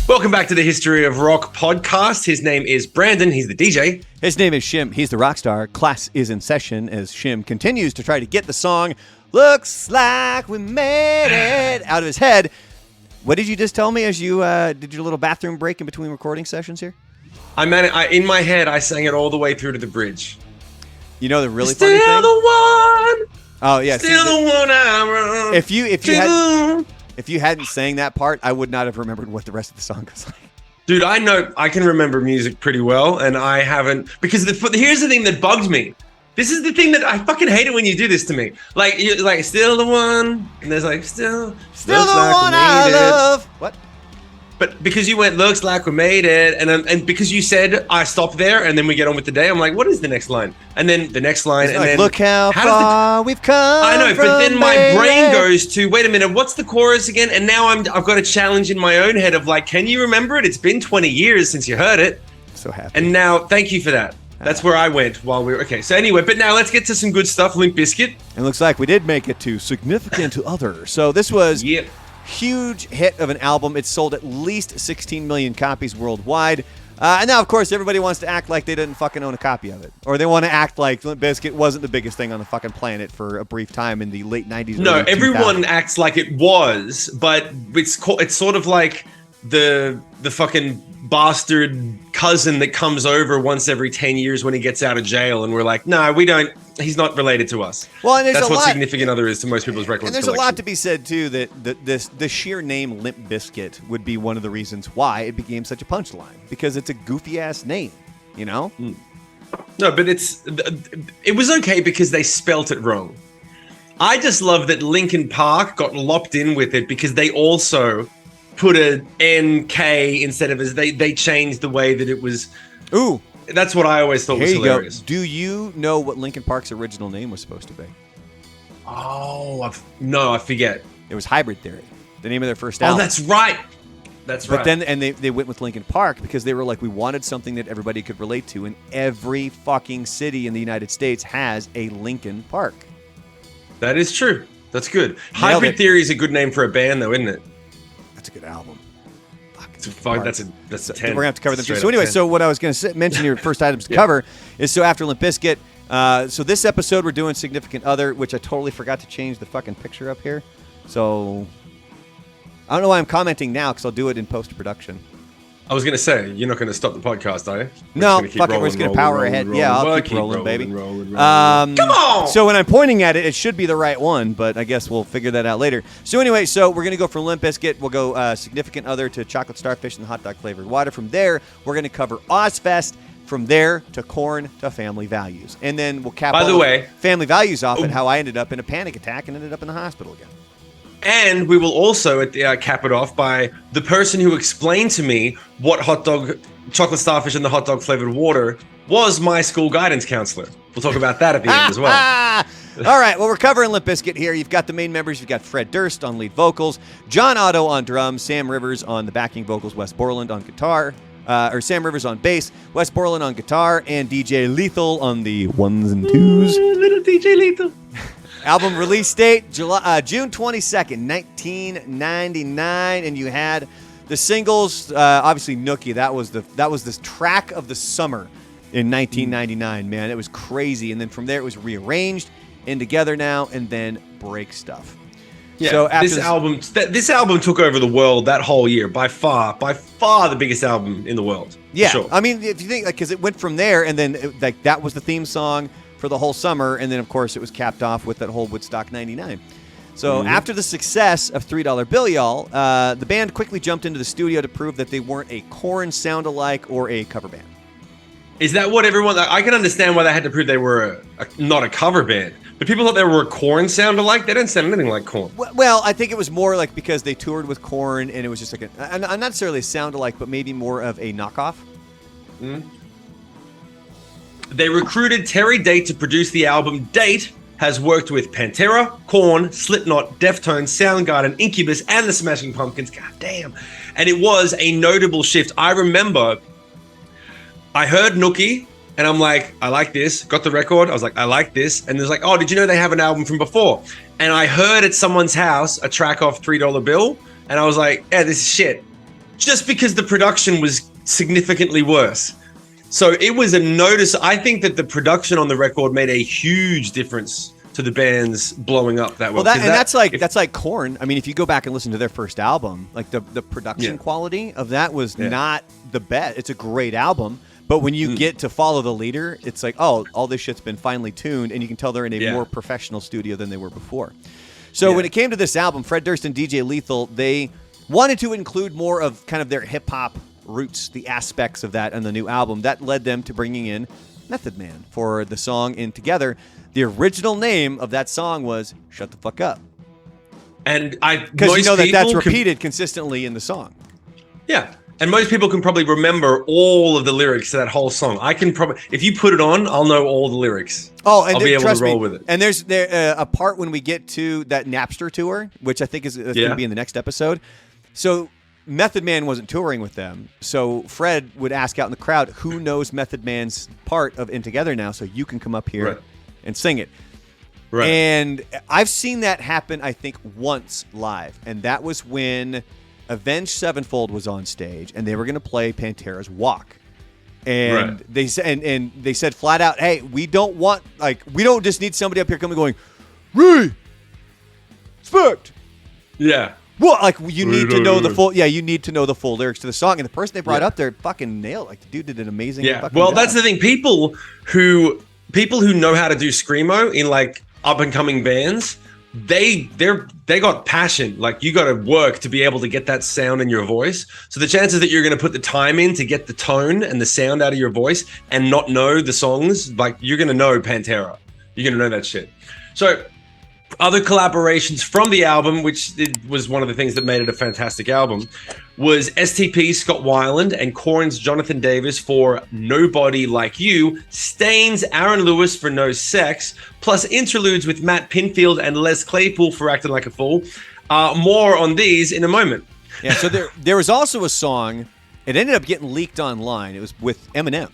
Welcome back to the History of Rock podcast. His name is Brandon. He's the DJ. His name is Shim. He's the rock star. Class is in session as Shim continues to try to get the song "Looks Like We Made It" out of his head. What did you just tell me as you did your little bathroom break in between recording sessions here? In my head, I sang it all the way through to the bridge. You know the really funny thing? Still the one. Oh yeah, still the one I run. If you hadn't sang that part, I would not have remembered what the rest of the song was like. Dude, I know I can remember music pretty well, and I haven't because here's the thing that bugged me. This is the thing that I fucking hate it when you do this to me. Like you're like still the one, and there's like still the one I love. What? But because you went looks like we made it, and because you said I stop there, and then we get on with the day, I'm like, what is the next line? And then the next line, and like, then look how far we've come. I know, but then my baby. brain goes to wait a minute, what's the chorus again? And now I've got a challenge in my own head of like, can you remember it? It's been 20 years since you heard it. So happy. And now, thank you for that. That's where I went while we were okay. So anyway, but now let's get to some good stuff. Limp Bizkit. It looks like we did make it to Significant Other. So this was. Yep. Huge hit of an album. It sold at least 16 million copies worldwide. And now, of course, everybody wants to act like they didn't fucking own a copy of it. Or they want to act like Limp Bizkit wasn't the biggest thing on the fucking planet for a brief time in the late 90s. No, everyone acts like it was, but it's sort of like the fucking bastard cousin that comes over once every 10 years when he gets out of jail, and we're like, no, we don't. He's not related to us. Well, and that's what Significant Other is to most people's record. And there's collection. A lot to be said too that the sheer name Limp Bizkit would be one of the reasons why it became such a punchline, because it's a goofy ass name, you know. No, but it was okay because they spelt it wrong. I just love that Linkin Park got lopped in with it because they also put a NK instead of they changed the way that it was. Ooh. That's what I always thought was hilarious. Do you know what Linkin Park's original name was supposed to be? Oh, I forget. It was Hybrid Theory, the name of their first album. Oh, that's right. But then they went with Linkin Park because they were like, we wanted something that everybody could relate to, and every fucking city in the United States has a Linkin Park. That is true. That's good. Hybrid Theory is a good name for a band, though, isn't it? That's a good album. That's a 10. We're gonna have to cover them too. So anyway, so what I was gonna mention your first items to cover is so after Limp Bizkit. So this episode we're doing Significant Other, which I totally forgot to change the fucking picture up here. So I don't know why I'm commenting now because I'll do it in post production. I was gonna say you're not gonna stop the podcast, are you? No, fuck it. We're just gonna power ahead. Yeah, I'll keep rolling, baby. Come on. So when I'm pointing at it, it should be the right one, but I guess we'll figure that out later. So anyway, so we're gonna go from Limp Bizkit. We'll go Significant Other to Chocolate Starfish and Hot Dog Flavored Water. From there, we're gonna cover Ozfest. From there to Korn to Family Values, and then we'll cap. By the way, Family Values off at how I ended up in a panic attack and ended up in the hospital again. And we will also cap it off by the person who explained to me what chocolate starfish and the hot dog flavored water was my school guidance counselor. We'll talk about that at the end as well. All right, well, we're covering Limp Bizkit here. You've got the main members. You've got Fred Durst on lead vocals, John Otto on drums, Sam Rivers on the backing vocals, Wes Borland on guitar, Sam Rivers on bass, Wes Borland on guitar, and DJ Lethal on the ones and twos. Little DJ Lethal. Album release date, June 22nd, 1999, and you had the singles. Obviously, Nookie. That was the track of the summer in 1999. Man, it was crazy. And then from there, it was rearranged and Together Now, and then Break Stuff. Yeah, so after this album took over the world that whole year by far the biggest album in the world. Yeah, sure. I mean, if you think because it went from there, and then that was the theme song for the whole summer, and then of course it was capped off with that whole Woodstock 99. So after the success of $3 Bill Y'all, the band quickly jumped into the studio to prove that they weren't a Korn sound-alike or a cover band. Is that what everyone... I can understand why they had to prove they were not a cover band, but people thought they were a Korn sound-alike. They didn't sound anything like Korn. Well, I think it was more like because they toured with Korn, and it was just like not necessarily a sound-alike, but maybe more of a knockoff. They recruited Terry Date to produce the album. Date has worked with Pantera, Korn, Slipknot, Deftones, Soundgarden, Incubus, and the Smashing Pumpkins. God damn. And it was a notable shift. I remember I heard Nookie, and I'm like, I like this. Got the record. I was like, I like this. And there's like, oh, did you know they have an album from before? And I heard at someone's house a track off $3 Bill, and I was like, yeah, this is shit. just because the production was significantly worse. So it was a notice. I think that the production on the record made a huge difference to the band's blowing up that well. That's like Korn. I mean, if you go back and listen to their first album, like the production quality of that was not the best. It's a great album, but when you get to Follow the Leader, it's like, oh, all this shit's been finely tuned, and you can tell they're in a more professional studio than they were before. So when it came to this album, Fred Durst and DJ Lethal, they wanted to include more of kind of their hip hop roots, the aspects of that on the new album. That led them to bringing in Method Man for the song In Together. The original name of that song was Shut the Fuck Up. And because you know that's repeated consistently in the song. Yeah. And most people can probably remember all of the lyrics to that whole song. I can probably, if you put it on, I'll know all the lyrics. Oh, and I'll be able to roll with it. And there's a part when we get to that Napster tour, which I think is going to be in the next episode. So Method Man wasn't touring with them. So Fred would ask out in the crowd, who knows Method Man's part of In Together now, so you can come up here and sing it. Right. And I've seen that happen, I think, once live. And that was when Avenged Sevenfold was on stage, and they were going to play Pantera's Walk. And they said flat out, hey, we don't just need somebody up here coming going, respect. Yeah. Well, like you need to know the full. Yeah, you need to know the full lyrics to the song, and the person they brought up there fucking nailed. Like the dude did an amazing. Fucking job. That's the thing. People who know how to do screamo in like up and coming bands, they got passion. Like you got to work to be able to get that sound in your voice. So the chances that you're going to put the time in to get the tone and the sound out of your voice and not know the songs, like you're going to know Pantera. You're going to know that shit. So. Other collaborations from the album, which was one of the things that made it a fantastic album, was STP Scott Weiland and Korn's Jonathan Davis for Nobody Like You, Stain's Aaron Lewis for No Sex, plus interludes with Matt Pinfield and Les Claypool for Acting Like a Fool. More on these in a moment. Yeah, so there was also a song, it ended up getting leaked online. It was with Eminem.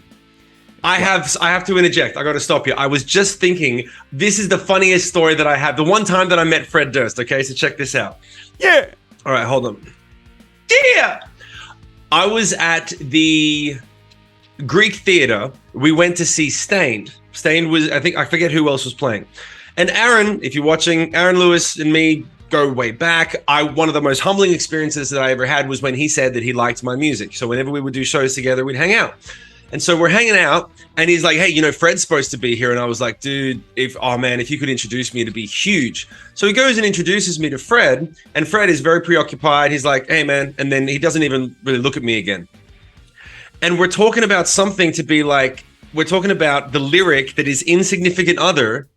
I have to interject. I got to stop you. I was just thinking, this is the funniest story that I have. The one time that I met Fred Durst. Okay, so check this out. Yeah. All right, hold on. Yeah. I was at the Greek Theater. We went to see Stained. Stained was, I forget who else was playing. And Aaron, if you're watching, Aaron Lewis and me go way back. One of the most humbling experiences that I ever had was when he said that he liked my music. So whenever we would do shows together, we'd hang out. And so we're hanging out, and he's like, hey, you know, Fred's supposed to be here. And I was like, dude, if you could introduce me, it'd be huge. So he goes and introduces me to Fred, and Fred is very preoccupied. He's like, hey, man. And then he doesn't even really look at me again. And we're talking about something to be like, we're talking about the lyric that is Insignificant Other,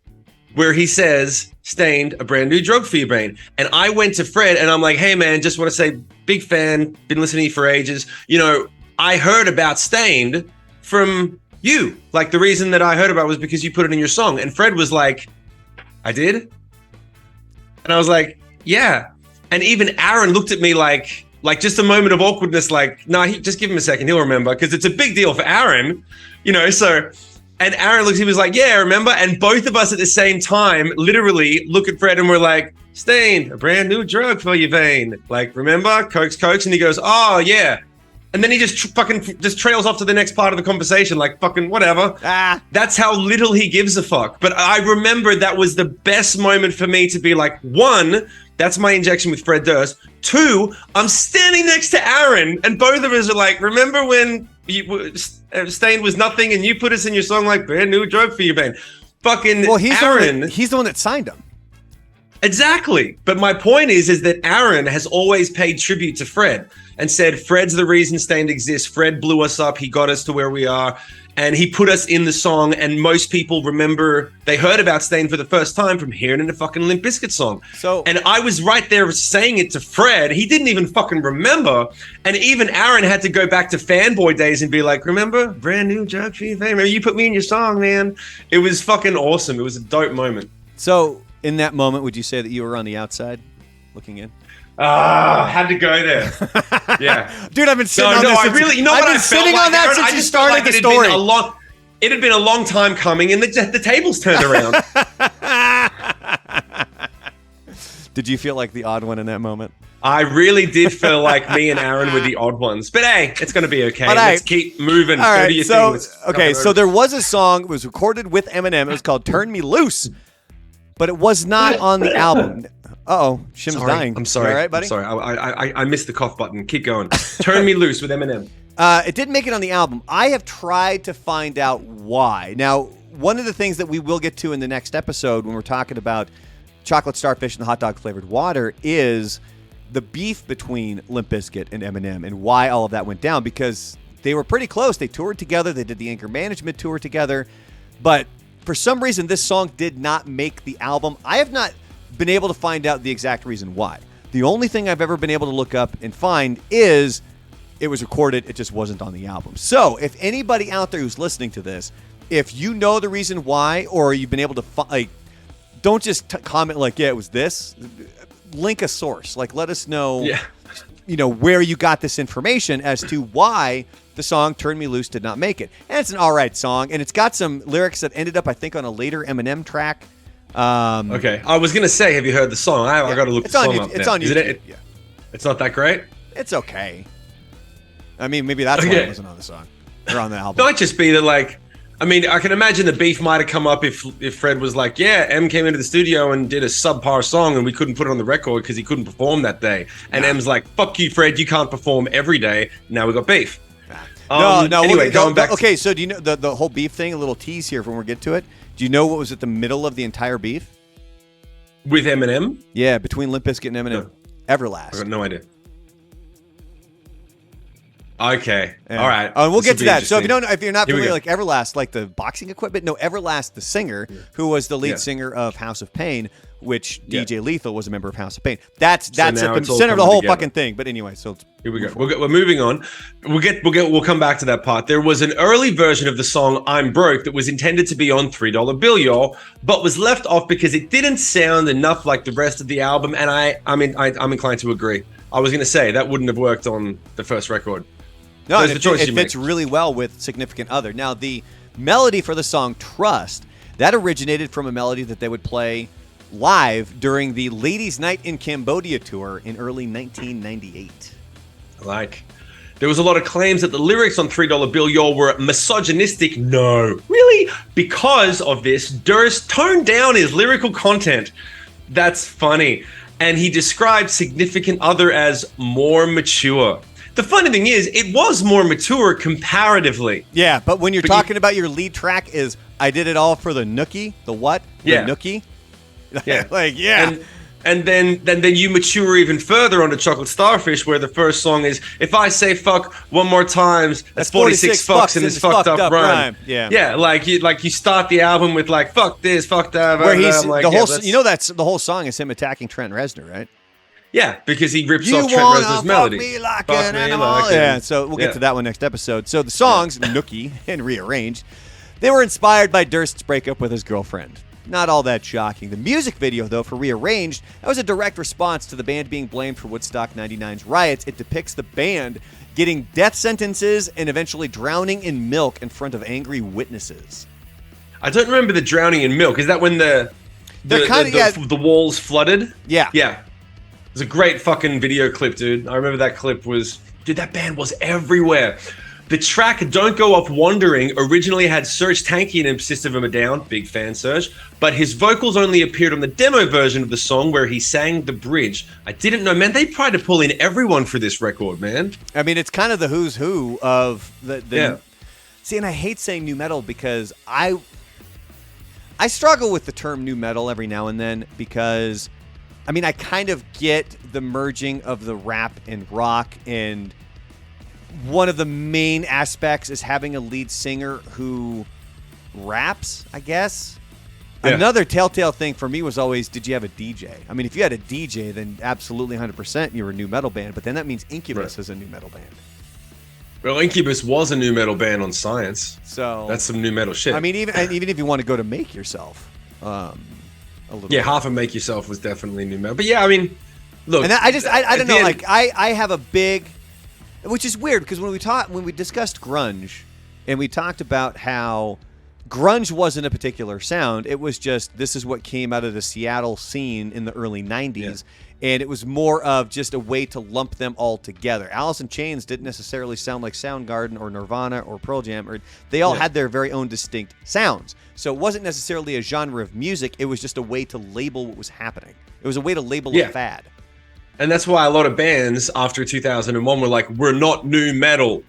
where he says, Stained, a brand new drug for your brain. And I went to Fred, and I'm like, hey, man, just want to say, big fan, been listening to you for ages. You know, I heard about Stained from you. Like the reason that I heard about it was because you put it in your song. And Fred was like, I did? And I was like, yeah. And even Aaron looked at me like just a moment of awkwardness, like, no, just give him a second, he'll remember, because it's a big deal for Aaron, you know. So, and Aaron he was like, yeah, I remember. And both of us at the same time literally look at Fred and we're like, Stained, a brand new drug for your vein. Like, remember? Cokes. And he goes, oh yeah. And then he just just trails off to the next part of the conversation, like fucking whatever. That's how little he gives a fuck. But I remember that was the best moment for me to be like, one, that's my injection with Fred Durst. Two, I'm standing next to Aaron, and both of us are like, remember when Stained was nothing, and you put us in your song like brand new drug for your band? Fucking Aaron. He's the one that signed him. Exactly. But my point is that Aaron has always paid tribute to Fred and said, Fred's the reason Stained exists. Fred blew us up. He got us to where we are. And he put us in the song. And most people remember, they heard about Stained for the first time from hearing in a fucking Limp Bizkit song. And I was right there saying it to Fred. He didn't even fucking remember. And even Aaron had to go back to fanboy days and be like, remember? Brand new drug for your vein. Remember you put me in your song, man. It was fucking awesome. It was a dope moment. So in that moment, would you say that you were on the outside looking in? Had to go there. Yeah. Dude, I've been sitting on this. I've been sitting on that since you started the story. It had been a long time coming, and the tables turned around. Did you feel like the odd one in that moment? I really did feel like me and Aaron were the odd ones. But hey, it's going to be okay. But Let's keep moving. All right, so there was a song. It was recorded with Eminem. It was called "Turn Me Loose," but it was not on the album. Uh-oh, Shim's dying. I'm sorry. You all right, buddy? I'm sorry. I missed the cough button. Keep going. "Turn Me Loose" with Eminem. It didn't make it on the album. I have tried to find out why. Now, one of the things that we will get to in the next episode when we're talking about Chocolate Starfish and the hot dog flavored water is the beef between Limp Bizkit and Eminem and why all of that went down, because they were pretty close. They toured together. They did the Anger Management tour together. But for some reason, this song did not make the album. I have not been able to find out the exact reason why. The only thing I've ever been able to look up and find is it was recorded. It just wasn't on the album. So if anybody out there who's listening to this, if you know the reason why, or you've been able to don't just comment like, yeah, it was this. Link a source. Like, let us know, where you got this information as to why the song "Turn Me Loose" did not make it. And it's an all right song, and it's got some lyrics that ended up, I think, on a later Eminem track. Okay, I was gonna say, have you heard the song? I got to look the song up. It's on YouTube. It's not that great. It's okay. I mean, maybe that's why it wasn't on the song or on the album. Might just be that, like, I mean, I can imagine the beef might have come up if Fred was like, yeah, M came into the studio and did a subpar song and we couldn't put it on the record because he couldn't perform that day. And M's like, fuck you, Fred, you can't perform every day. Now we got beef. No. Anyway, going back. Okay, so do you know the whole beef thing? A little tease here when we get to it. Do you know what was at the middle of the entire beef? With Eminem? Yeah, between Limp Bizkit and Eminem. No. Everlast. I got no idea. Okay. Yeah. All right. We'll get to that. So if you're not familiar, go. like Everlast, like the boxing equipment, no, Everlast, the singer, who was the lead singer of House of Pain, which DJ Lethal was a member of House of Pain. That's at the center of the whole fucking thing. But anyway, so here we go. We're moving on. We'll come back to that part. There was an early version of the song "I'm Broke" that was intended to be on $3 Bill, y'all, but was left off because it didn't sound enough like the rest of the album. And I'm inclined to agree. I was going to say that wouldn't have worked on the first record. No, it fits really well with Significant Other. Now, the melody for the song "Trust," that originated from a melody that they would play live during the Ladies' Night in Cambodia tour in early 1998. There was a lot of claims that the lyrics on $3 Bill, y'all, were misogynistic. No. Really? Because of this, Durst toned down his lyrical content. That's funny. And he described Significant Other as more mature. The funny thing is, it was more mature comparatively. Yeah, but when you're talking about your lead track is "I did it all for the nookie," the what? The nookie? Yeah. And then you mature even further on the Chocolate Starfish, where the first song is, "If I say fuck one more times, that's 46 fucks in this fucked up rhyme." Yeah, like you start the album with like "fuck this, fuck that," where he's like, that's the whole song is him attacking Trent Reznor, right? Yeah, because he rips off Trent Reznor's melody. Me like an animal. Yeah, so we'll get to that one next episode. So the songs, Nookie and Rearranged, they were inspired by Durst's breakup with his girlfriend. Not all that shocking. The music video, though, for Rearranged, that was a direct response to the band being blamed for Woodstock 99's riots. It depicts the band getting death sentences and eventually drowning in milk in front of angry witnesses. I don't remember the drowning in milk. Is that when the walls flooded? Yeah. Yeah. It was a great fucking video clip, dude. I remember that clip that band was everywhere. The track "Don't Go Off Wandering" originally had Serge Tankian and System of a Down, big fan Serge, but his vocals only appeared on the demo version of the song where he sang the bridge. I didn't know, man, they tried to pull in everyone for this record, man. I mean, it's kind of the who's who of the See, and I hate saying new metal because I struggle with the term new metal every now and then because I mean, I kind of get the merging of the rap and rock, and one of the main aspects is having a lead singer who raps, I guess. Yeah. Another telltale thing for me was always, did you have a DJ? I mean, if you had a DJ, then absolutely 100% you were a new metal band, but then that means Incubus is a new metal band. Well, Incubus was a new metal band on Science. So that's some new metal shit. I mean, even if you want to go to Make Yourself, half of Make Yourself was definitely new metal. But yeah, I mean, look. And I don't know. Like, I have a big, which is weird because when we discussed grunge, and we talked about how grunge wasn't a particular sound. It was just, this is what came out of the Seattle scene in the early 90s. Yeah. and it was more of just a way to lump them all together. Alice in Chains didn't necessarily sound like Soundgarden or Nirvana or Pearl Jam. They all had their very own distinct sounds. So it wasn't necessarily a genre of music. It was just a way to label what was happening. It was a way to label a fad. And that's why a lot of bands after 2001 were like, we're not new metal,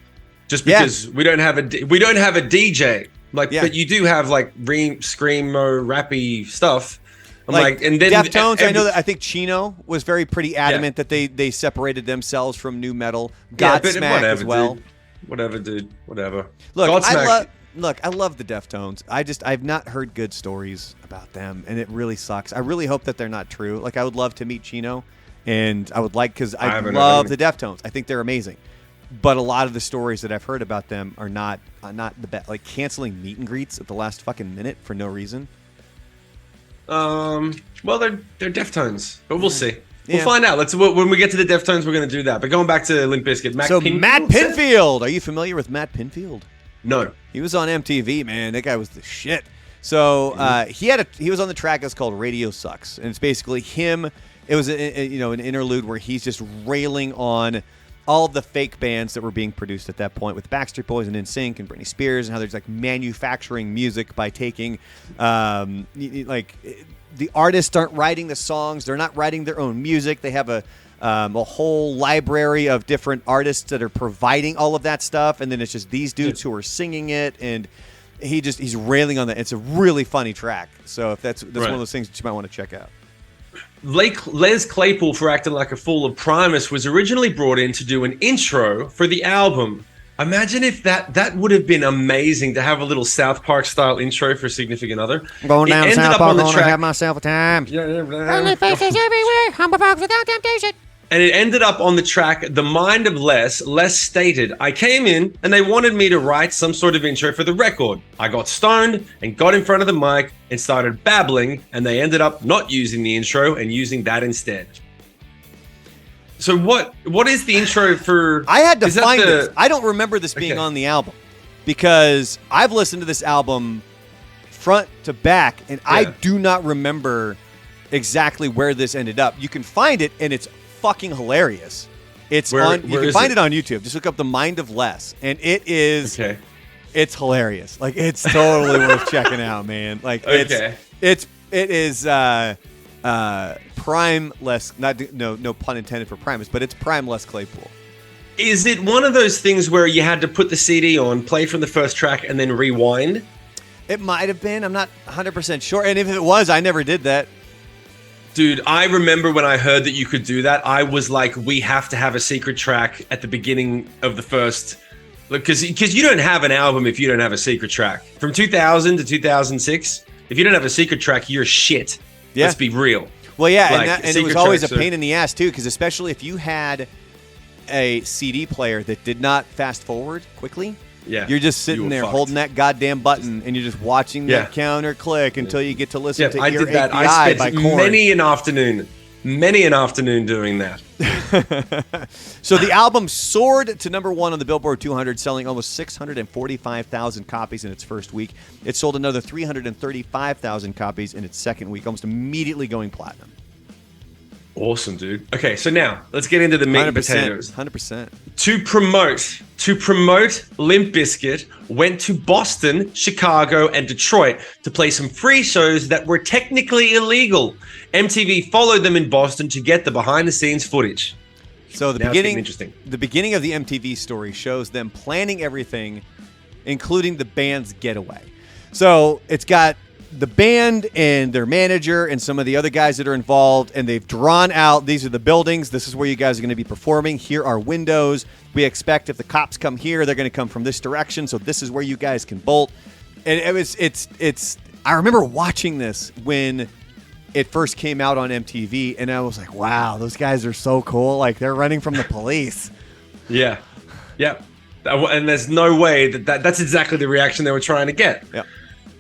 just because we don't have a DJ. Like, but you do have like screamo, rappy stuff. I'm like, and then Deftones. I think Chino was pretty adamant that they separated themselves from new metal. Godsmack as well. Dude. Whatever, dude. Whatever. Look, I love the Deftones. I've not heard good stories about them, and it really sucks. I really hope that they're not true. Like, I would love to meet Chino, and I would because I love the Deftones. I think they're amazing. But a lot of the stories that I've heard about them are not the best. Like canceling meet and greets at the last fucking minute for no reason. Well, they're Deftones, but we'll see. We'll find out. When we get to the Deftones, we're going to do that. But going back to Limp Bizkit, Matt Pinfield. Are you familiar with Matt Pinfield? No. He was on MTV, man. That guy was the shit. So he was on the track that's called Radio Sucks, and it's basically him. It was an interlude where he's just railing on all of the fake bands that were being produced at that point with Backstreet Boys and NSYNC and Britney Spears, and how there's like manufacturing music by taking the artists aren't writing the songs, they're not writing their own music. They have a whole library of different artists that are providing all of that stuff, and then it's just these dudes who are singing it, and he's railing on that. It's a really funny track. So if that's one of those things that you might want to check out. Les Claypool, for acting like a fool of Primus, was originally brought in to do an intro for the album. Imagine if that would have been amazing to have a little South Park style intro for Significant Other. Going down South Park, gonna have myself a time. Only faces everywhere, humble bugs without temptation. And it ended up on the track, The Mind of Les. Les stated, I came in and they wanted me to write some sort of intro for the record. I got stoned and got in front of the mic and started babbling, and they ended up not using the intro and using that instead. So what is the intro for? I had to find this. I don't remember this being on the album because I've listened to this album front to back, and I do not remember exactly where this ended up. You can find it, and it's fucking hilarious. It's you can find it on YouTube. Just look up The Mind of Les, and it is it's hilarious. Like, it's totally worth checking out, man. Like, it is prime Les, no pun intended for Primus, but it's prime Les Claypool. Is it one of those things where you had to put the CD on, play from the first track, and then rewind? It might have been. I'm not 100% sure. And if it was, I never did that. Dude, I remember when I heard that you could do that, I was like, we have to have a secret track at the beginning of the first... Because you don't have an album if you don't have a secret track. From 2000 to 2006, if you don't have a secret track, you're shit. Yeah. Let's be real. Well, yeah, and it was always a pain in the ass, too, because especially if you had a CD player that did not fast forward quickly, you're just sitting there holding that gogoddamn button, and you're just watching that counter click until you get to listen to Ear API I spent by Korn. many an afternoon doing that. So the album soared to number 1 on the Billboard 200, selling almost 645,000 copies in its first week. It sold another 335,000 copies in its second week, almost immediately going platinum. Awesome, dude. Okay, so now let's get into the meat and potatoes. 100%. To promote Limp Bizkit, went to Boston, Chicago, and Detroit to play some free shows that were technically illegal. MTV followed them in Boston to get the behind-the-scenes footage. So the beginning of the MTV story shows them planning everything, including the band's getaway. So it's got the band and their manager and some of the other guys that are involved, and they've drawn out, these are the buildings, this is where you guys are going to be performing, here are windows, we expect if the cops come here, they're going to come from this direction, so this is where you guys can bolt. And it's I remember watching this when it first came out on MTV, and I was like, wow, those guys are so cool, like they're running from the police. Yeah and there's no way that's exactly the reaction they were trying to get. Yeah.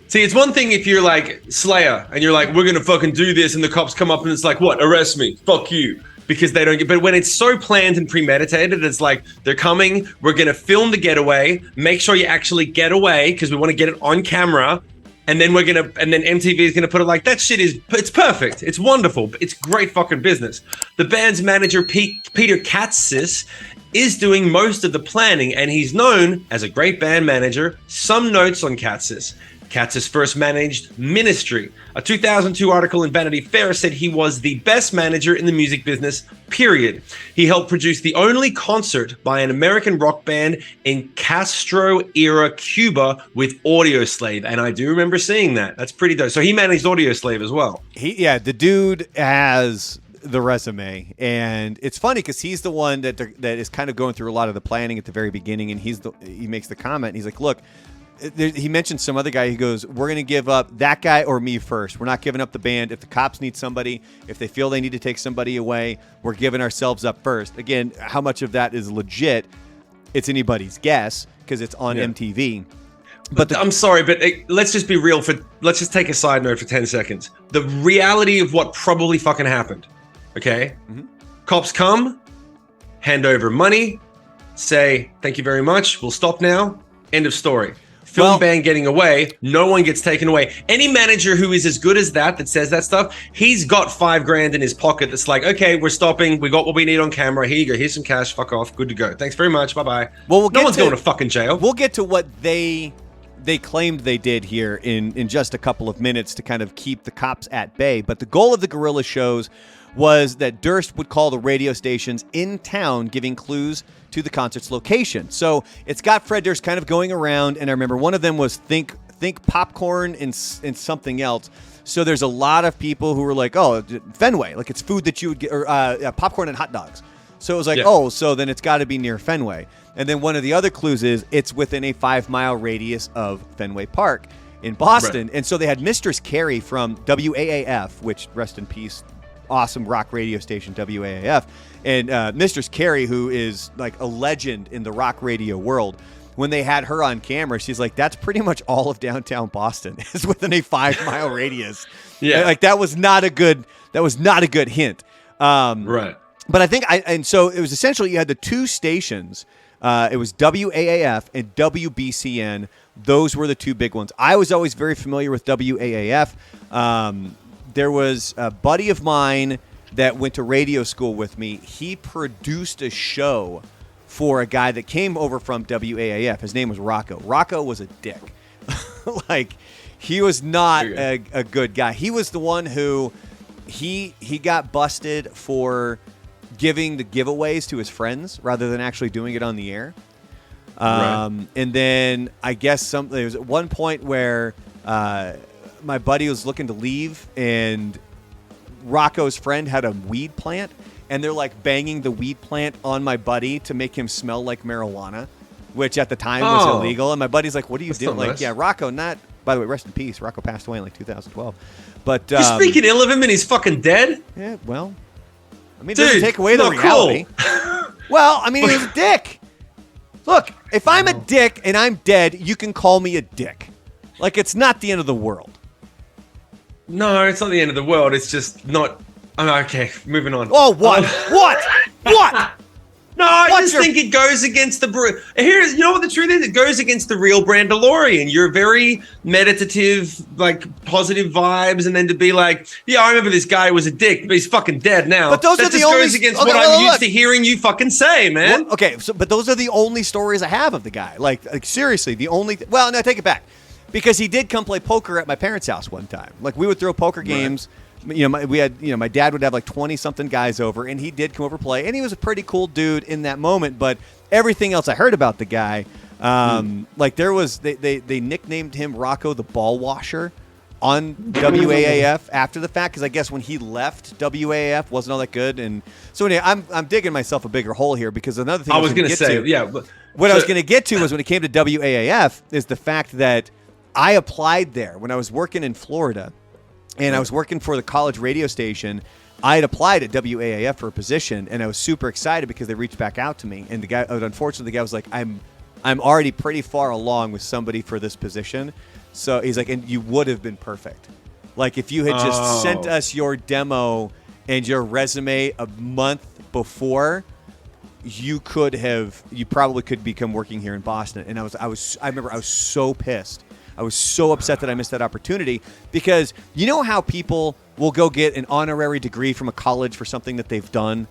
See, it's one thing if you're like Slayer and you're like, we're going to fucking do this, and the cops come up and it's like, what? Arrest me. Fuck you. Because they don't get, but when it's so planned and premeditated, it's like, they're coming, we're going to film the getaway, make sure you actually get away because we want to get it on camera. and then MTV is gonna put it like that shit it's perfect, it's wonderful, it's great fucking business. The band's manager Peter Katzis is doing most of the planning, and he's known as a great band manager. Some notes on Katzis. Katzis first managed Ministry. A 2002 article in Vanity Fair said he was the best manager in the music business, period. He helped produce the only concert by an American rock band in Castro-era Cuba with Audioslave, and I do remember seeing that. That's pretty dope. So he managed Audioslave as well. The dude has the resume, and it's funny because he's the one that is kind of going through a lot of the planning at the very beginning, and he makes the comment, and he's like, look, he mentioned some other guy. He goes, we're going to give up that guy or me first. We're not giving up the band. If the cops need somebody, if they feel they need to take somebody away, we're giving ourselves up first. Again, how much of that is legit? It's anybody's guess because it's on MTV. But I'm sorry, but let's just be real. Let's just take a side note for 10 seconds. The reality of what probably fucking happened. Okay? Mm-hmm. Cops come, hand over money, say, thank you very much. We'll stop now. End of story. Film band getting away, no one gets taken away. Any manager who is as good as that says that stuff, he's got $5,000 in his pocket that's like, okay, we're stopping. We got what we need on camera. Here you go. Here's some cash. Fuck off. Good to go. Thanks very much. Bye-bye. Well, no one's going to fucking jail. We'll get to what they claimed they did here in just a couple of minutes to kind of keep the cops at bay. But the goal of the Guerrilla shows was that Durst would call the radio stations in town, giving clues to the concert's location. So it's got Fred Durst kind of going around, and I remember one of them was think popcorn and something else. So there's a lot of people who were like, oh, Fenway, like it's food that you would get, or popcorn and hot dogs. So it was like, oh, so then it's got to be near Fenway. And then one of the other clues is it's within a 5-mile radius of Fenway Park in Boston. Right. And so they had Mistress Carey from WAAF, which, rest in peace, awesome rock radio station WAAF, and Mistress Carey, who is like a legend in the rock radio world. When they had her on camera, she's like, that's pretty much all of downtown Boston is within a 5-mile radius. Yeah. Like that was not a good hint. Right. But I think and so it was essentially you had the two stations. It was WAAF and WBCN. Those were the two big ones. I was always very familiar with WAAF. There was a buddy of mine that went to radio school with me. He produced a show for a guy that came over from WAAF. His name was Rocco. Rocco was a dick. Like, he was not a good guy. He was the one who he got busted for giving the giveaways to his friends rather than actually doing it on the air. And then I guess there was at one point where my buddy was looking to leave, and Rocco's friend had a weed plant, and they're like banging the weed plant on my buddy to make him smell like marijuana, which at the time was illegal. And my buddy's like, what are you doing? Like, yeah, Rocco, not, by the way, rest in peace. Rocco passed away in like 2012. But you're speaking ill of him and he's fucking dead? Yeah, well, I mean, it doesn't take away the reality. Cool. Well, I mean, he was a dick. Look, if I'm a dick and I'm dead, you can call me a dick. Like, it's not the end of the world. No, it's not the end of the world. It's just not. Okay, moving on. Oh, what? What? No, I just think it goes against the. You know what the truth is? It goes against the real brand DeLorean. You're very meditative, like positive vibes, and then to be like, yeah, I remember this guy was a dick, but he's fucking dead now. But those are the only. Goes against what I'm used to hearing you fucking say, man. Well, okay, but those are the only stories I have of the guy. Like seriously, the only. Well, no, take it back. Because he did come play poker at my parents' house one time. Like, we would throw poker games. You know, my dad would have like 20-something guys over, and he did come over play. And he was a pretty cool dude in that moment. But everything else I heard about the guy, like there was, they nicknamed him Rocco the Ball Washer on WAAF after the fact, because I guess when he left, WAAF wasn't all that good. And so anyway, I'm digging myself a bigger hole here, because another thing I was going to say, what I was going to get to was when it came to WAAF is the fact that I applied there when I was working in Florida, and I was working for the college radio station. I had applied at WAAF for a position, and I was super excited because they reached back out to me. And the guy, unfortunately, the guy was like, I'm already pretty far along with somebody for this position. So he's like, and you would have been perfect. Like, if you had just sent us your demo and your resume a month before, you probably could become working here in Boston. And I remember I was so pissed. I was so upset that I missed that opportunity because you know how people will go get an honorary degree from a college for something that they've done?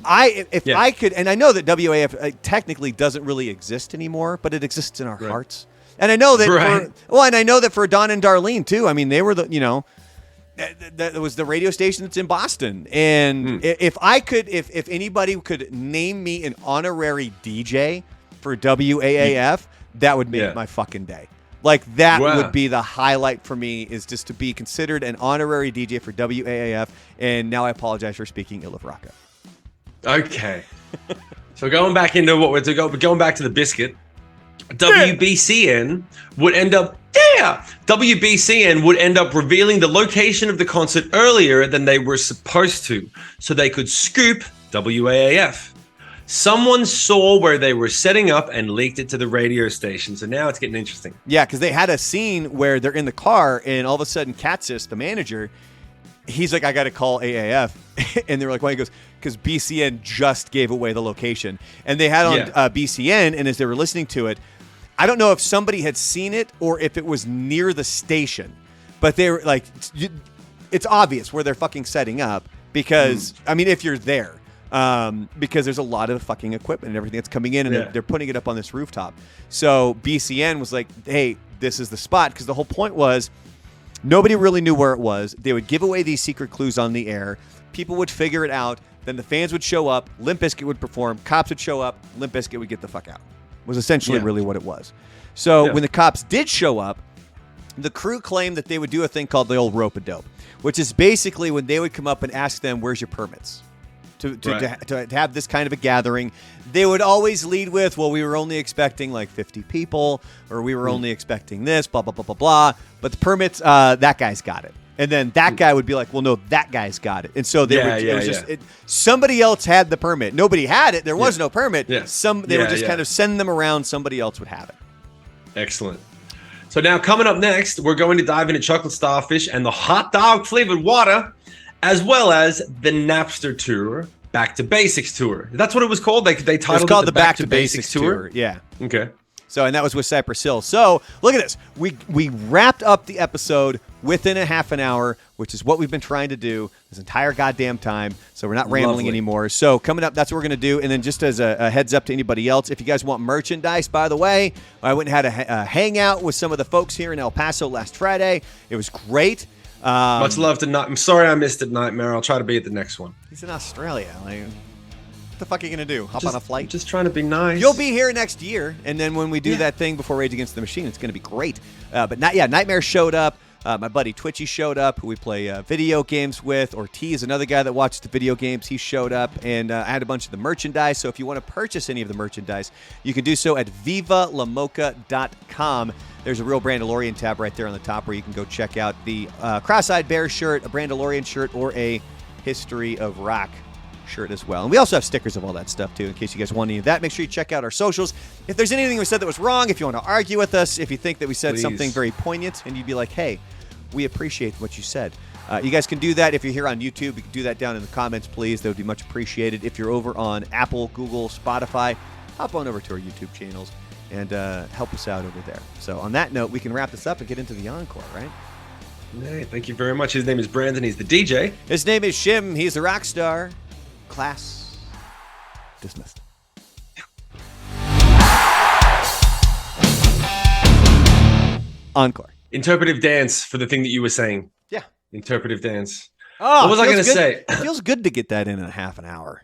I could, and I know that WAF technically doesn't really exist anymore, but it exists in our hearts. And I know that and I know that for Don and Darlene too. I mean, they were that was the radio station that's in Boston. And if anybody could name me an honorary DJ for WAAF, that would make my fucking day. Like that would be the highlight for me, is just to be considered an honorary DJ for WAAF. And now I apologize for speaking ill of Rocco. Okay. So going back into going back to the Bizkit, WBCN would end up revealing the location of the concert earlier than they were supposed to, so they could scoop WAAF. Someone saw where they were setting up and leaked it to the radio station. So now it's getting interesting. Yeah, because they had a scene where they're in the car and all of a sudden Katsis, the manager, he's like, I got to call AAF. And they were like, why? He goes, because BCN just gave away the location. And they had on BCN, and as they were listening to it, I don't know if somebody had seen it or if it was near the station, but they were like, it's obvious where they're fucking setting up because, I mean, if you're there, because there's a lot of fucking equipment and everything that's coming in, and they're putting it up on this rooftop. So BCN was like, hey, this is the spot, because the whole point was nobody really knew where it was. They would give away these secret clues on the air. People would figure it out. Then the fans would show up. Limp Bizkit would perform. Cops would show up. Limp Bizkit would get the fuck out. Was essentially really what it was. So when the cops did show up, the crew claimed that they would do a thing called the old rope-a-dope, which is basically when they would come up and ask them, where's your permits? To have this kind of a gathering. They would always lead with, well, we were only expecting like 50 people, or we were only expecting this, blah, blah, blah, blah, blah. But the permits, that guy's got it. And then that guy would be like, well, no, that guy's got it. And so somebody else had the permit. Nobody had it. There was no permit. They would just kind of send them around. Somebody else would have it. Excellent. So now coming up next, we're going to dive into Chocolate Starfish and the hot dog flavored water, as well as the Napster tour, Back to Basics tour. That's what it was called? They titled it the Back to Basics tour. Yeah. Okay. So, and that was with Cypress Hill. So, look at this. We wrapped up the episode within a half an hour, which is what we've been trying to do this entire goddamn time. So, we're not rambling anymore. So, coming up, that's what we're going to do. And then just as a heads up to anybody else, if you guys want merchandise, by the way, I went and had a hangout with some of the folks here in El Paso last Friday. It was great. Much love to I'm sorry I missed it, Nightmare. I'll try to be at the next one. He's in Australia. What the fuck are you going to do? Hop on a flight? Just trying to be nice. You'll be here next year. And then when we do that thing before Rage Against the Machine, it's going to be great. Nightmare showed up. My buddy Twitchy showed up, who we play video games with. Ortiz, another guy that watches the video games, he showed up. And I had a bunch of the merchandise. So if you want to purchase any of the merchandise, you can do so at vivalamocha.com. There's a Real Brandalorian tab right there on the top where you can go check out the Cross-Eyed Bear shirt, a Brandalorian shirt, or a History of Rock shirt as well. And we also have stickers of all that stuff too, in case you guys want any of that. Make sure you check out our socials. If there's anything we said that was wrong, if you want to argue with us, if you think that we said something very poignant and you'd be like, hey, we appreciate what you said. You guys can do that if you're here on YouTube. You can do that down in the comments, please. That would be much appreciated. If you're over on Apple, Google, Spotify, hop on over to our YouTube channels and help us out over there. So on that note, we can wrap this up and get into the encore, right? Hey, thank you very much. His name is Brandon. He's the DJ. His name is Shim. He's the rock star. Class dismissed. Encore. Interpretive dance for the thing that you were saying. Yeah. Interpretive dance. Oh, what was I going to say? It feels good to get that in a half an hour.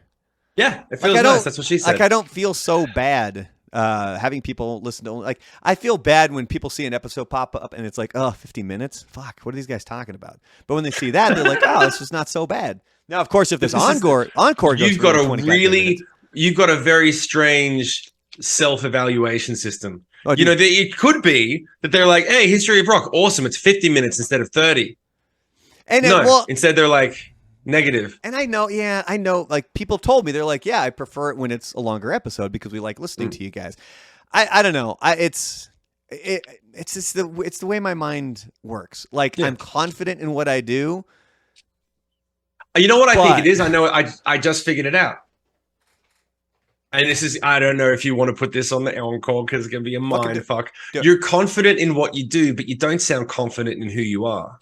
Yeah, it feels nice. That's what she said. Like, I don't feel so bad having people listen to, like, I feel bad when people see an episode pop up and it's like, 50 minutes? Fuck, what are these guys talking about? But when they see that, they're like, oh, this is not so bad. Now, of course, if this encore goes you've got you've got a very strange self-evaluation system. Oh, it could be that they're like, hey, History of Rock, awesome. It's 50 minutes instead of 30. And instead they're like negative. And I know. Like, people told me, they're like, yeah, I prefer it when it's a longer episode because we like listening to you guys. I don't know. It's just it's the way my mind works. Like, I'm confident in what I do. You know what I think it is? I know. I just figured it out. And this is, I don't know if you want to put this on the encore because it's going to be a mind fuck. Do it. You're confident in what you do, but you don't sound confident in who you are.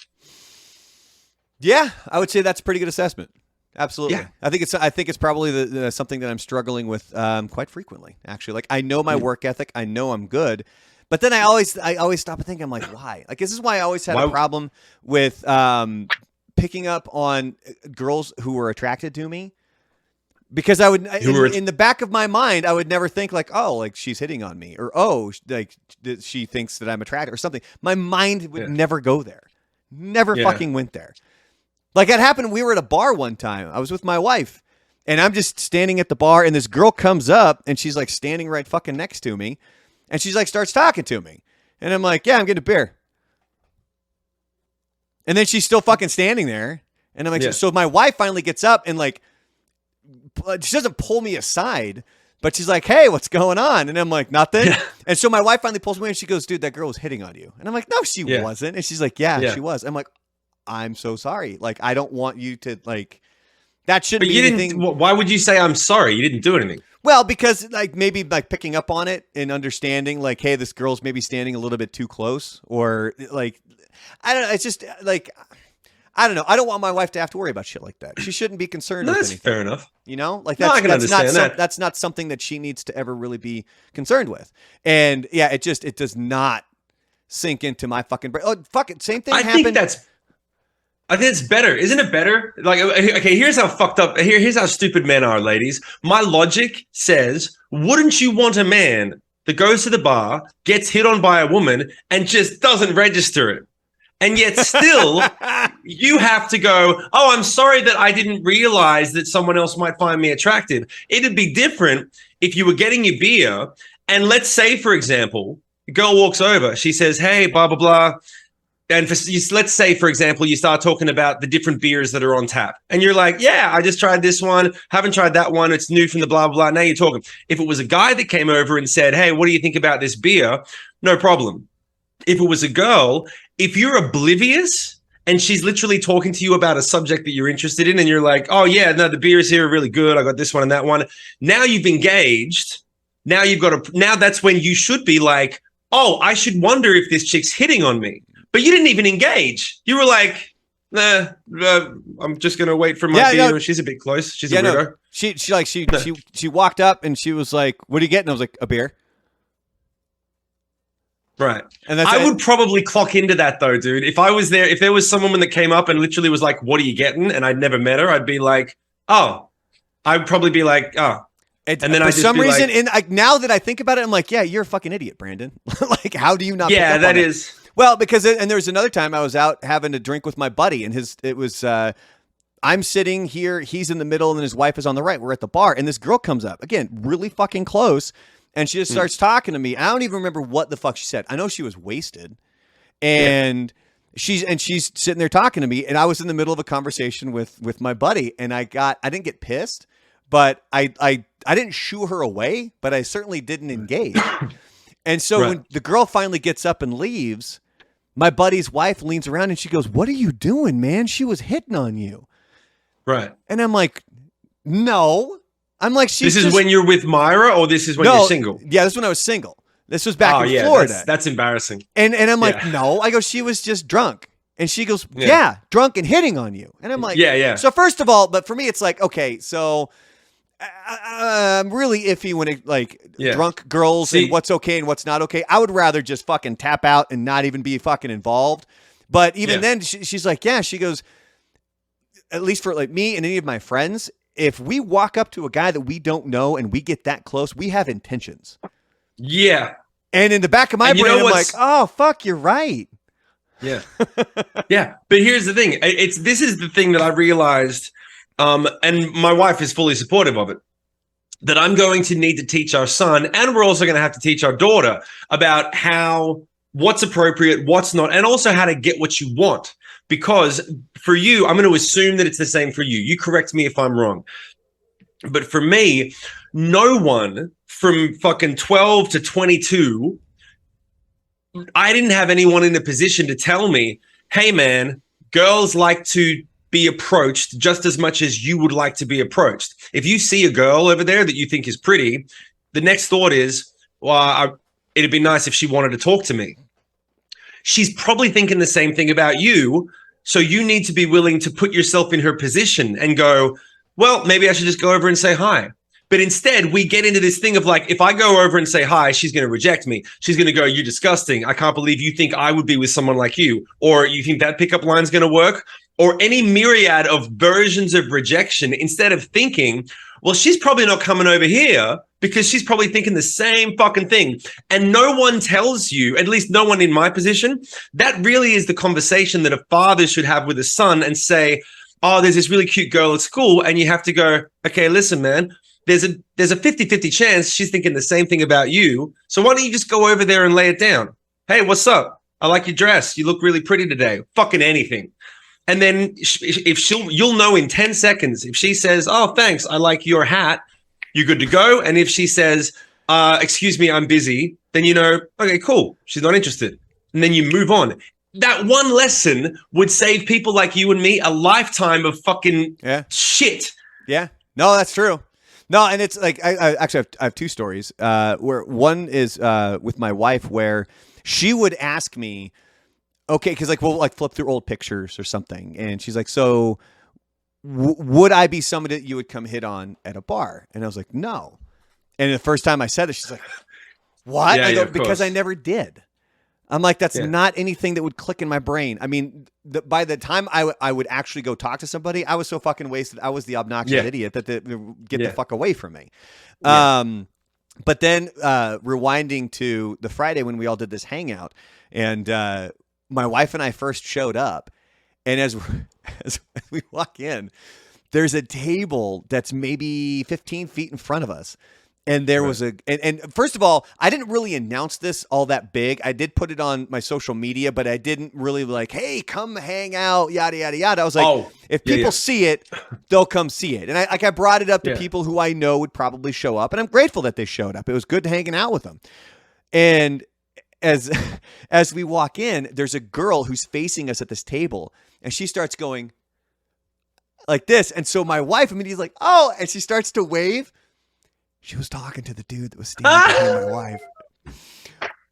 Yeah, I would say that's a pretty good assessment. Absolutely. Yeah. I think it's probably the something that I'm struggling with quite frequently, actually. Like, I know my work ethic. I know I'm good. But then I always stop and think, I'm like, why? Like, this is why I always had a problem with picking up on girls who were attracted to me. Because I would, in the back of my mind, I would never think like, oh, like she's hitting on me, or oh, like she thinks that I'm attractive or something. My mind would never go there. Never fucking went there. Like, it happened. We were at a bar one time. I was with my wife, and I'm just standing at the bar, and this girl comes up, and she's like standing right fucking next to me, and she's like starts talking to me, and I'm like, yeah, I'm getting a beer. And then she's still fucking standing there, and I'm like, so my wife finally gets up and like. She doesn't pull me aside, but she's like, hey, what's going on? And I'm like, nothing. Yeah. And so my wife finally pulls me away and she goes, dude, that girl was hitting on you. And I'm like, no, she wasn't. And she's like, yeah, she was. I'm like, I'm so sorry. Like, I don't want you to, like, that shouldn't be anything. Why would you say I'm sorry? You didn't do anything. Well, because like maybe like picking up on it and understanding like, hey, this girl's maybe standing a little bit too close, or like, I don't know. It's just like, I don't know. I don't want my wife to have to worry about shit like that. She shouldn't be concerned with anything. That's fair enough. You know, like I can understand that. That's not something that she needs to ever really be concerned with. And yeah, it does not sink into my fucking brain. Oh, fuck it. Same thing happened. I think it's better. Isn't it better? Like, okay, here's how fucked up. Here's how stupid men are, ladies. My logic says, wouldn't you want a man that goes to the bar, gets hit on by a woman, and just doesn't register it? And yet still, you have to go, oh, I'm sorry that I didn't realize that someone else might find me attractive. It'd be different if you were getting your beer, and let's say, for example, a girl walks over. She says, hey, blah, blah, blah. And let's say, for example, you start talking about the different beers that are on tap. And you're like, yeah, I just tried this one. Haven't tried that one. It's new from the blah, blah, blah. Now you're talking. If it was a guy that came over and said, hey, what do you think about this beer? No problem. If it was a girl, if you're oblivious and she's literally talking to you about a subject that you're interested in and you're like, oh, yeah, no, the beers here are really good. I got this one and that one. Now you've engaged. Now that's when you should be like, oh, I should wonder if this chick's hitting on me. But you didn't even engage. You were like, nah, I'm just going to wait for my beer. No, she's a bit close. She's a weirdo. No, she walked up and she was like, what are you getting? I was like, a beer. Right. And I would probably clock into that though, dude. If I was there, if there was someone that came up and literally was like, what are you getting? And I'd never met her, I'd be like, oh. I'd probably be like, oh. And then for some reason, now that I think about it, I'm like, yeah, you're a fucking idiot, Brandon. Like, how do you not pick up on it? Well, because and there was another time I was out having a drink with my buddy, and I'm sitting here, he's in the middle, and then his wife is on the right. We're at the bar, and this girl comes up, again, really fucking close. And she just starts talking to me. I don't even remember what the fuck she said. I know she was wasted. And she's sitting there talking to me. And I was in the middle of a conversation with my buddy. And I didn't get pissed, but I didn't shoo her away, but I certainly didn't engage. And so when the girl finally gets up and leaves, my buddy's wife leans around and she goes, what are you doing, man? She was hitting on you. Right. And I'm like, no. I'm like, this is when you're with Myra, or this is when you're single? Yeah, this is when I was single. This was back in Florida. That's embarrassing. And I'm like, no. I go, she was just drunk. And she goes, drunk and hitting on you. And I'm like, yeah. So first of all, but for me, it's like, okay, so I'm really iffy when it drunk girls and what's okay and what's not okay. I would rather just fucking tap out and not even be fucking involved. But even then, she's like, she goes, at least for like me and any of my friends, if we walk up to a guy that we don't know and we get that close, we have intentions. Yeah. And in the back of my brain, I'm like, oh, fuck, you're right. Yeah. Yeah. But here's the thing. This is the thing that I realized, and my wife is fully supportive of it, that I'm going to need to teach our son, and we're also going to have to teach our daughter about what's appropriate, what's not, and also how to get what you want. Because for you, I'm going to assume that it's the same for you. You correct me if I'm wrong. But for me, no one from fucking 12 to 22, I didn't have anyone in a position to tell me, hey, man, girls like to be approached just as much as you would like to be approached. If you see a girl over there that you think is pretty, the next thought is, well, it'd be nice if she wanted to talk to me. She's probably thinking the same thing about you. So you need to be willing to put yourself in her position and go, well, maybe I should just go over and say hi. But instead, we get into this thing of like, if I go over and say hi, she's going to reject me. She's going to go, you're disgusting. I can't believe you think I would be with someone like you. Or you think that pickup line is going to work? Or any myriad of versions of rejection, instead of thinking, well, she's probably not coming over here because she's probably thinking the same fucking thing. And no one tells you, at least no one in my position, that really is the conversation that a father should have with a son and say, oh, there's this really cute girl at school. And you have to go, okay, listen, man, there's a 50-50 chance she's thinking the same thing about you. So why don't you just go over there and lay it down? Hey, what's up? I like your dress. You look really pretty today. Fucking anything. And then you'll know in 10 seconds. If she says, oh, thanks, I like your hat, you're good to go. And if she says, excuse me, I'm busy, then you know, okay, cool. She's not interested. And then you move on. That one lesson would save people like you and me a lifetime of fucking shit. Yeah. No, that's true. No, and it's like I have two stories. Where one is with my wife, where she would ask me, okay, because like we'll like flip through old pictures or something, and she's like, so would I be somebody that you would come hit on at a bar? And I was like, no. And the first time I said it, she's like, what? I go, because I never did. I'm like, that's not anything that would click in my brain. I mean, by the time I would actually go talk to somebody, I was so fucking wasted. I was the obnoxious idiot that get the fuck away from me. But then rewinding to the Friday when we all did this hangout, and my wife and I first showed up, and as we walk in, there's a table that's maybe 15 feet in front of us. And there was and first of all, I didn't really announce this all that big. I did put it on my social media, but I didn't really like, hey, come hang out, yada, yada, yada. I was like, if people see it, they'll come see it. And I brought it up to people who I know would probably show up. And I'm grateful that they showed up. It was good hanging out with them. And as we walk in, there's a girl who's facing us at this table. And she starts going like this. And so my wife immediately is like, oh, and she starts to wave. She was talking to the dude that was standing behind my wife.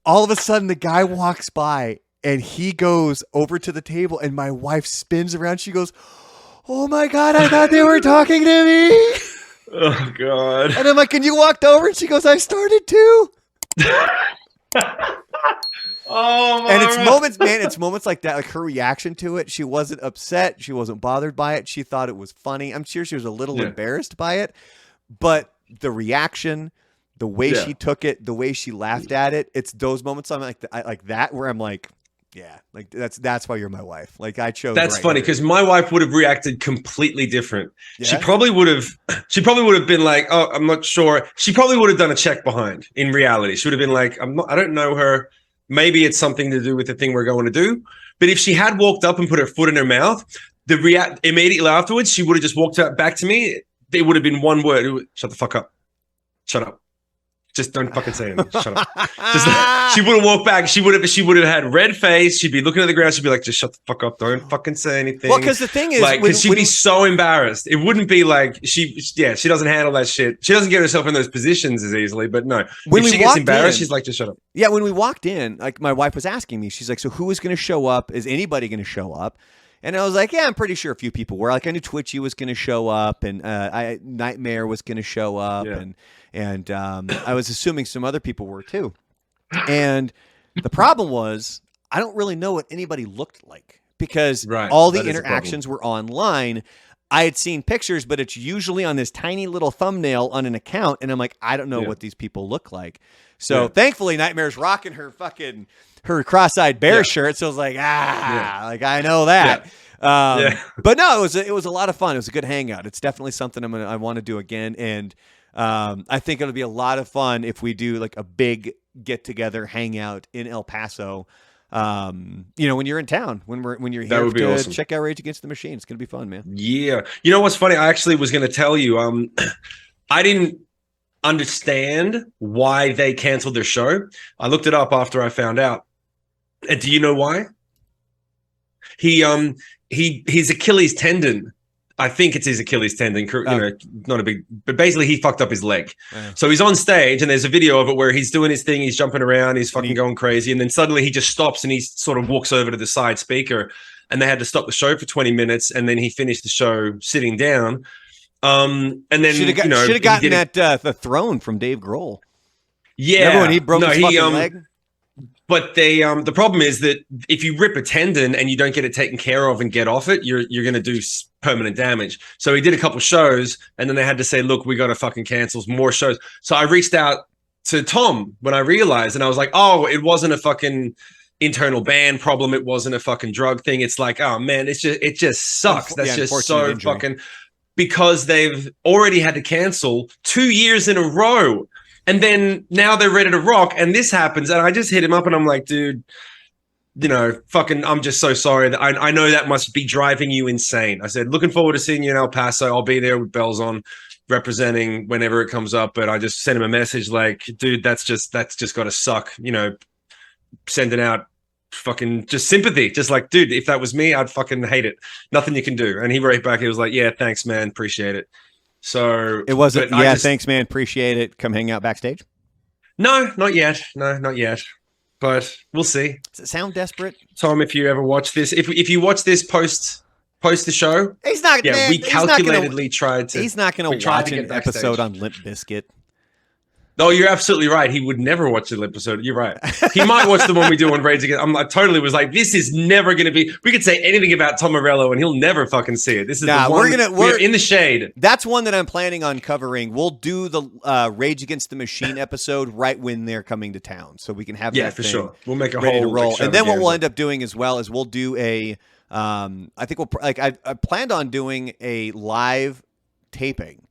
All of a sudden, the guy walks by, and he goes over to the table, and my wife spins around. She goes, oh, my God, I thought they were talking to me. Oh, God. And I'm like, and you walked over? And she goes, I started too. Oh, my And it's moments, man, it's moments like that, like her reaction to it. She wasn't upset. She wasn't bothered by it. She thought it was funny. I'm sure she was a little embarrassed by it, but the reaction, the way she took it, the way she laughed at it, it's those moments I'm like that where I'm like, yeah, like that's why you're my wife. Like I chose. That's funny because my wife would have reacted completely different. Yeah? She probably would have been like, oh, I'm not sure. She probably would have done a check behind. In reality, she would have been like, I don't know her. Maybe it's something to do with the thing we're going to do. But if she had walked up and put her foot in her mouth, immediately afterwards, she would have just walked back to me. There would have been one word. Shut the fuck up. Shut up. Just don't fucking say anything. Shut up. She wouldn't walk back. She would have had red face. She'd be looking at the ground. She'd be like, just shut the fuck up. Don't fucking say anything. Well, because the thing is, like, because she'd be so embarrassed. It wouldn't be like she doesn't handle that shit. She doesn't get herself in those positions as easily. But no, if she gets embarrassed, she's like, just shut up. Yeah, when we walked in, like my wife was asking me, she's like, so who is going to show up? Is anybody going to show up? And I was like, yeah, I'm pretty sure a few people were. Like I knew Twitchy was going to show up, and Nightmare was going to show up, and I was assuming some other people were too. And the problem was, I don't really know what anybody looked like because all the interactions were online. I had seen pictures, but it's usually on this tiny little thumbnail on an account, and I'm like, I don't know what these people look like. So thankfully, Nightmare's rocking her cross-eyed bear shirt. So I was like, like I know that. But no, it was a lot of fun. It was a good hangout. It's definitely something I want to do again. And I think it'll be a lot of fun if we do like a big get together hangout in El Paso. When you're in town, when you're here to awesome. Check out Rage Against the Machine. It's going to be fun, man. Yeah. You know what's funny? I actually was going to tell you, I didn't understand why they canceled their show. I looked it up after I found out. And do you know why? his Achilles tendon. I think it's his Achilles tendon, not a big, but basically he fucked up his leg. So he's on stage and there's a video of it where he's doing his thing. He's jumping around. He's fucking going crazy. And then suddenly he just stops and he sort of walks over to the side speaker, and they had to stop the show for 20 minutes. And then he finished the show sitting down. And then should have gotten the throne from Dave Grohl. Yeah. Remember when he broke his fucking leg? But the problem is that if you rip a tendon and you don't get it taken care of and get off it, you're going to do permanent damage. So he did a couple shows, and then they had to say, look, we got to fucking cancel more shows. So I reached out to Tom when I realized, and I was like, oh, it wasn't a fucking internal band problem. It wasn't a fucking drug thing. It's like, oh man, it just sucks. That's just so injury. Fucking, because they've already had to cancel 2 years in a row. And then now they're ready to rock, and this happens, and I just hit him up, and I'm like, dude, fucking, I'm just so sorry. That I know that must be driving you insane. I said, looking forward to seeing you in El Paso. I'll be there with bells on, representing whenever it comes up. But I just sent him a message like, dude, that's just got to suck. Sending out fucking just sympathy, just like, dude, if that was me, I'd fucking hate it. Nothing you can do. And he wrote back, he was like, yeah, thanks, man, appreciate it. So it wasn't. Yeah, thanks, man. Appreciate it. Come hang out backstage. No, not yet. No, not yet. But we'll see. Does it sound desperate, Tom? If you ever watch this, if you watch this post the show, he's not. Yeah, man, we calculatedly tried to. He's not going to watch an episode on Limp Bizkit. No, you're absolutely right. He would never watch the episode. You're right. He might watch the one we do on Rage Against. I totally was like, this is never going to be. We could say anything about Tom Morello, and he'll never fucking see it. This is the one. We're in the shade. That's one that I'm planning on covering. We'll do the Rage Against the Machine episode right when they're coming to town, so we can have that for sure. We'll make a ready whole to roll. And then what we'll up end up doing as well is we'll do a. I think we'll I planned on doing a live taping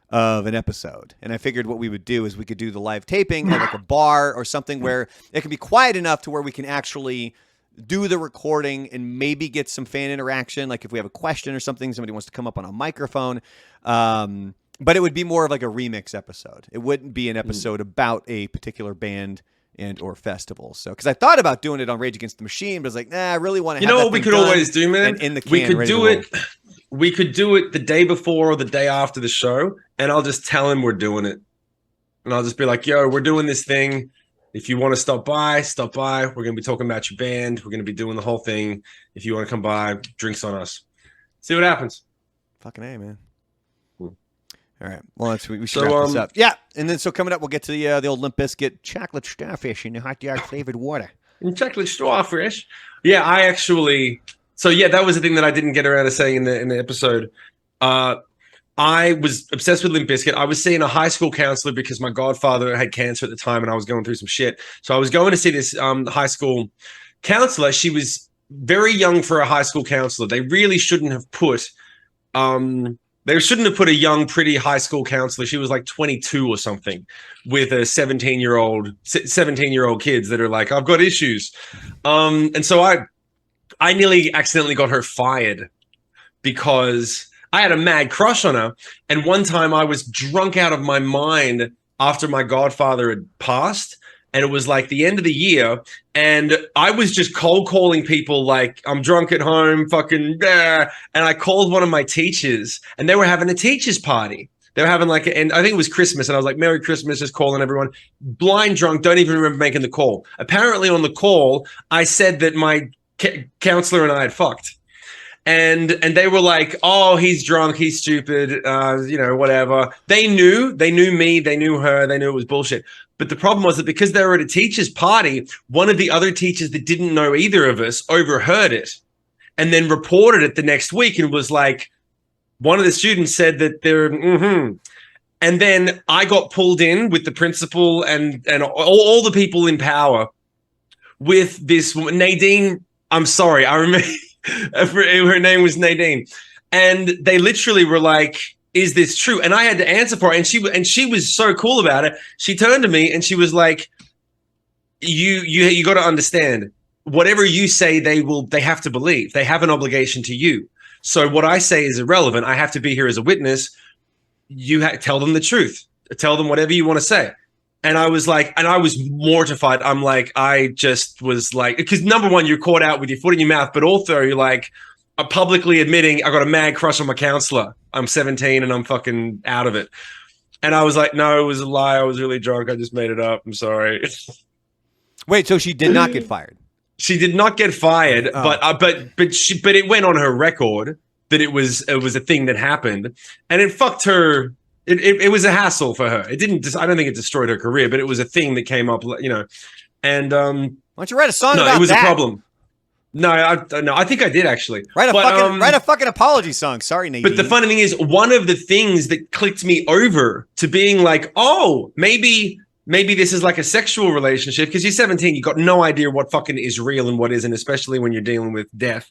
of an episode, and I figured what we would do is we could do the live taping at like a bar or something where it can be quiet enough to where we can actually do the recording and maybe get some fan interaction, like if we have a question or something, somebody wants to come up on a microphone, but it would be more of like a remix episode. It wouldn't be an episode about a particular band and or festival. So because I thought about doing it on Rage Against the Machine, but I was like, nah, I really want to you know what we could always do, man? In the can, we could do it. We could do it the day before or the day after the show, and I'll just tell him we're doing it. And I'll just be like, yo, we're doing this thing. If you want to stop by, stop by. We're going to be talking about your band. We're going to be doing the whole thing. If you want to come by, drinks on us. See what happens. Fucking A, man. All right. Well, we should wrap this up. Yeah. And then so coming up, we'll get to the old Limp Bizkit chocolate starfish in the hot yard flavored water. And chocolate starfish. Yeah, I actually... So yeah, that was the thing that I didn't get around to saying in the episode. I was obsessed with Limp Bizkit. I was seeing a high school counselor because my godfather had cancer at the time, and I was going through some shit. So I was going to see this high school counselor. She was very young for a high school counselor. They really shouldn't have put. They shouldn't have put a young, pretty high school counselor. She was like 22 or something, with a 17-year-old kids that are like, I've got issues, and so I nearly accidentally got her fired because I had a mad crush on her. And one time I was drunk out of my mind after my godfather had passed. And it was like the end of the year. And I was just cold calling people like, I'm drunk at home, fucking. And I called one of my teachers, and they were having a teacher's party. They were having and I think it was Christmas. And I was like, Merry Christmas, just calling everyone. Blind drunk, don't even remember making the call. Apparently on the call, I said that my counselor and I had fucked, and they were like, oh, he's drunk, he's stupid, whatever. They knew me, they knew her, they knew it was bullshit. But the problem was that because they were at a teacher's party, one of the other teachers that didn't know either of us overheard it and then reported it the next week, and was like, one of the students said that they're and then I got pulled in with the principal and all the people in power with this woman, Nadine. I'm sorry, I remember her name was Nadine, and they literally were like, "Is this true?" And I had to answer for her, and she was so cool about it. She turned to me and she was like, "You got to understand. Whatever you say, they have to believe. They have an obligation to you. So what I say is irrelevant. I have to be here as a witness. You tell them the truth. Tell them whatever you want to say." And I was like, and I was mortified. I'm like, I just was like, because number one, you're caught out with your foot in your mouth, but also you're like, publicly admitting I got a mad crush on my counselor. I'm 17 and I'm fucking out of it. And I was like, no, it was a lie. I was really drunk. I just made it up. I'm sorry. Wait, so she did not get fired? She did not get fired, but it went on her record that it was a thing that happened, and it fucked her. It was a hassle for her. It didn't. I don't think it destroyed her career, but it was a thing that came up, you know. And why don't you write a song about that? No, it was a problem. No, I think I did actually. Write a fucking apology song. Sorry, Nadine. But the funny thing is, one of the things that clicked me over to being like, oh, maybe this is like a sexual relationship, because you're 17, you got no idea what fucking is real and what isn't, especially when you're dealing with death.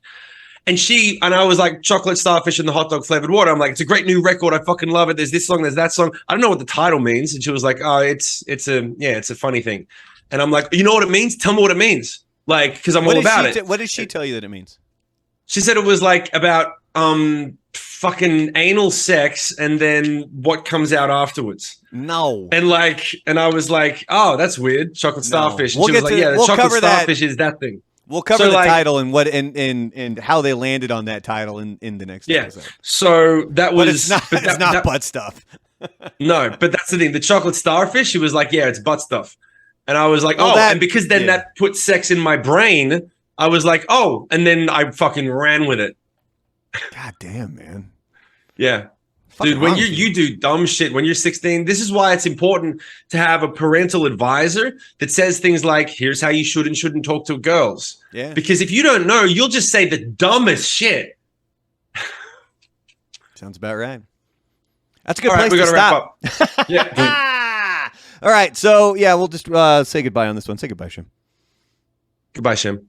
And I was like, chocolate starfish and the hot dog flavored water. I'm like, it's a great new record. I fucking love it. There's this song, there's that song. I don't know what the title means. And she was like, oh, it's a funny thing. And I'm like, you know what it means? Tell me what it means. Like, because I'm all about it. What did she tell you that it means? She said it was like about fucking anal sex and then what comes out afterwards. No. And I was like, oh, that's weird. Chocolate starfish. We'll she was like, yeah, the chocolate starfish is that thing. We'll cover the title and what and how they landed on that title in the next episode. So that was, but it's not butt stuff. No, but that's the thing. The chocolate starfish, she was like, yeah, it's butt stuff. And I was like, and because then that put sex in my brain, I was like, oh, and then I fucking ran with it. God damn, man. Yeah. Dude, when you do dumb shit when you're 16, this is why it's important to have a parental advisor that says things like, here's how you should and shouldn't talk to girls. Yeah. Because if you don't know, you'll just say the dumbest shit. Sounds about right. That's a good place to stop. Wrap up. Yeah. All right. So, yeah, we'll just say goodbye on this one. Say goodbye, Shim. Goodbye, Shim.